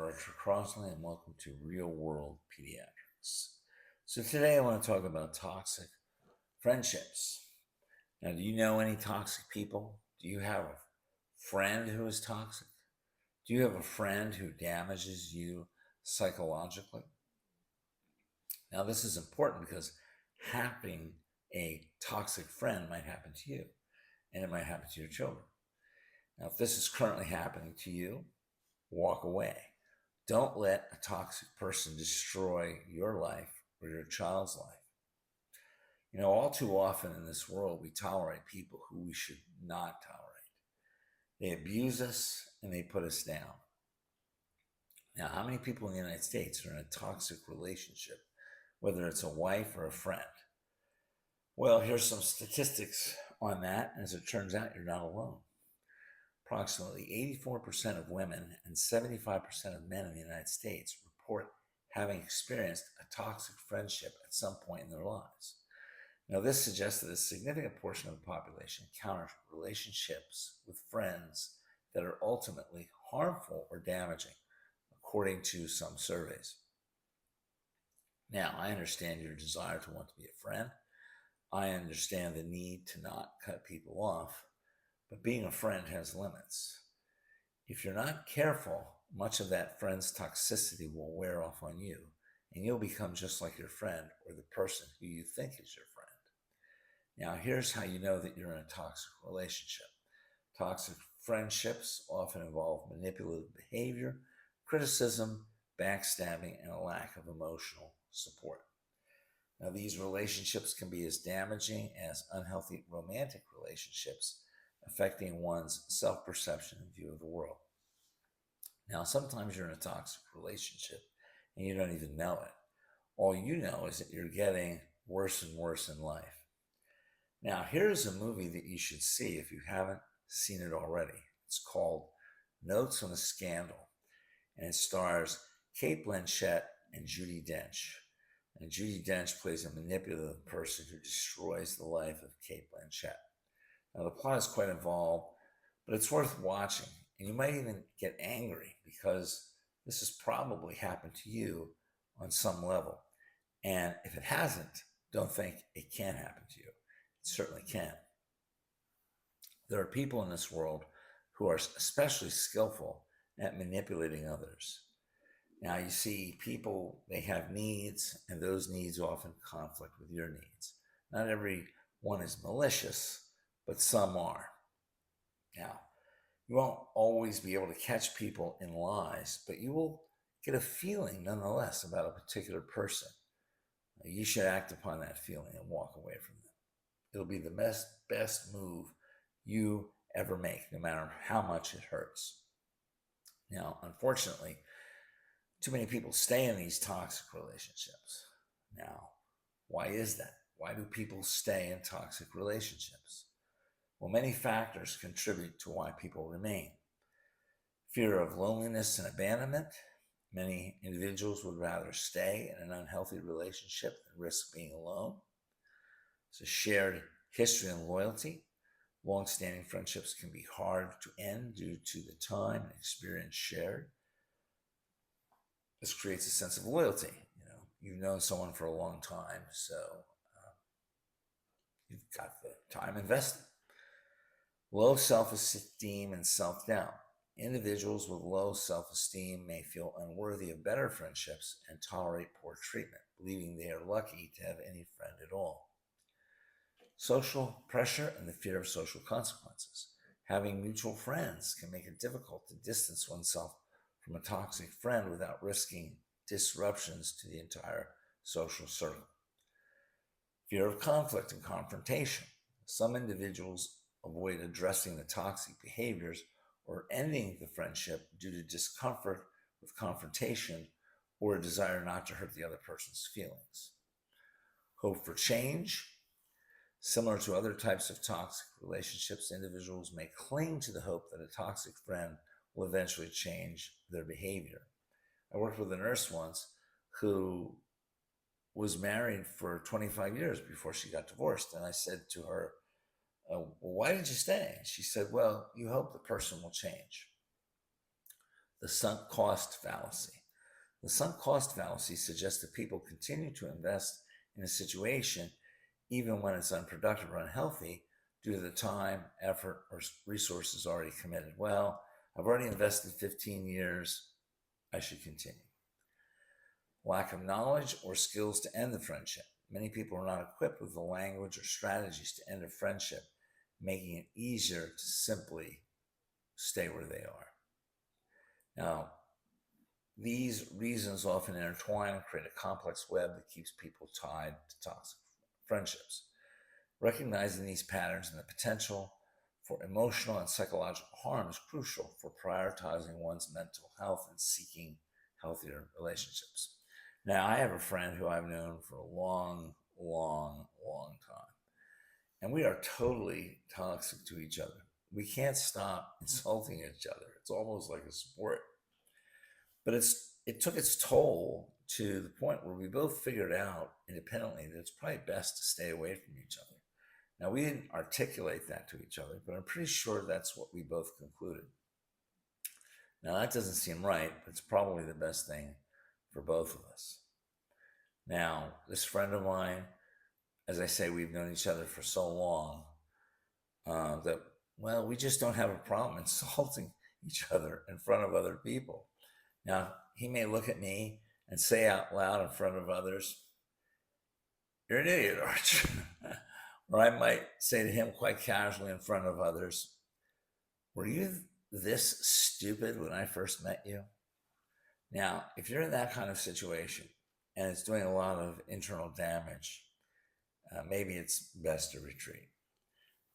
Richard Crossley, and welcome to Real World Pediatrics. So, today I want to talk about toxic friendships. Now, do you know any toxic people? Do you have a friend who is toxic? Do you have a friend who damages you psychologically? Now, this is important because having a toxic friend might happen to you, and it might happen to your children. Now, if this is currently happening to you, walk away. Don't let a toxic person destroy your life or your child's life. All too often in this world, we tolerate people who we should not tolerate. They abuse us and they put us down. Now, how many people in the United States are in a toxic relationship, whether it's a wife or a friend? Well, here's some statistics on that. As it turns out, you're not alone. Approximately 84% of women and 75% of men in the United States report having experienced a toxic friendship at some point in their lives. Now, this suggests that a significant portion of the population encounters relationships with friends that are ultimately harmful or damaging, according to some surveys. Now, I understand your desire to want to be a friend. I understand the need to not cut people off. But being a friend has limits. If you're not careful, much of that friend's toxicity will wear off on you, and you'll become just like your friend or the person who you think is your friend. Now, here's how you know that you're in a toxic relationship. Toxic friendships often involve manipulative behavior, criticism, backstabbing, and a lack of emotional support. Now, these relationships can be as damaging as unhealthy romantic relationships, affecting one's self-perception and view of the world. Now, sometimes you're in a toxic relationship and you don't even know it. All you know is that you're getting worse and worse in life. Now, here's a movie that you should see if you haven't seen it already. It's called Notes on a Scandal, and it stars Cate Blanchett and Judi Dench. And Judi Dench plays a manipulative person who destroys the life of Cate Blanchett. Now, the plot is quite involved, but it's worth watching. And you might even get angry because this has probably happened to you on some level. And if it hasn't, don't think it can't happen to you. It certainly can. There are people in this world who are especially skillful at manipulating others. Now, you see, people, they have needs, and those needs often conflict with your needs. Not everyone is malicious, but some are. Now, you won't always be able to catch people in lies, but you will get a feeling nonetheless about a particular person. You should act upon that feeling and walk away from them. It'll be the best move you ever make, no matter how much it hurts. Now, unfortunately, too many people stay in these toxic relationships. Now, why is that? Why do people stay in toxic relationships? Well, many factors contribute to why people remain. Fear of loneliness and abandonment. Many individuals would rather stay in an unhealthy relationship than risk being alone. It's a shared history and loyalty. Long-standing friendships can be hard to end due to the time and experience shared. This creates a sense of loyalty. You've known someone for a long time, so you've got the time invested. Low self-esteem and self-doubt. Individuals with low self-esteem may feel unworthy of better friendships and tolerate poor treatment, believing they are lucky to have any friend at all. Social pressure and the fear of social consequences. Having mutual friends can make it difficult to distance oneself from a toxic friend without risking disruptions to the entire social circle. Fear of conflict and confrontation. Some individuals avoid addressing the toxic behaviors or ending the friendship due to discomfort with confrontation or a desire not to hurt the other person's feelings. Hope for change. Similar to other types of toxic relationships, individuals may cling to the hope that a toxic friend will eventually change their behavior. I worked with a nurse once who was married for 25 years before she got divorced. And I said to her, well, why did you stay? She said, well, you hope the person will change. The sunk cost fallacy. The sunk cost fallacy suggests that people continue to invest in a situation even when it's unproductive or unhealthy due to the time, effort, or resources already committed. Well, I've already invested 15 years, I should continue. Lack of knowledge or skills to end the friendship. Many people are not equipped with the language or strategies to end a friendship, making it easier to simply stay where they are. Now, these reasons often intertwine and create a complex web that keeps people tied to toxic friendships. Recognizing these patterns and the potential for emotional and psychological harm is crucial for prioritizing one's mental health and seeking healthier relationships. Now, I have a friend who I've known for a long, long, long time, and we are totally toxic to each other. We can't stop insulting each other. It's almost like a sport. But it took its toll to the point where we both figured out independently that it's probably best to stay away from each other. Now, we didn't articulate that to each other, but I'm pretty sure that's what we both concluded. Now, that doesn't seem right, but it's probably the best thing for both of us. Now, this friend of mine, as I say, we've known each other for so long that, well, we just don't have a problem insulting each other in front of other people. Now, he may look at me and say out loud in front of others, "You're an idiot, aren't you?" Or I might say to him quite casually in front of others, "Were you this stupid when I first met you?" Now, if you're in that kind of situation and it's doing a lot of internal damage, maybe it's best to retreat.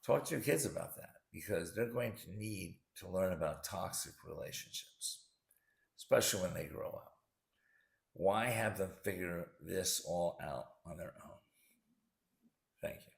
Talk to your kids about that because they're going to need to learn about toxic relationships, especially when they grow up. Why have them figure this all out on their own? Thank you.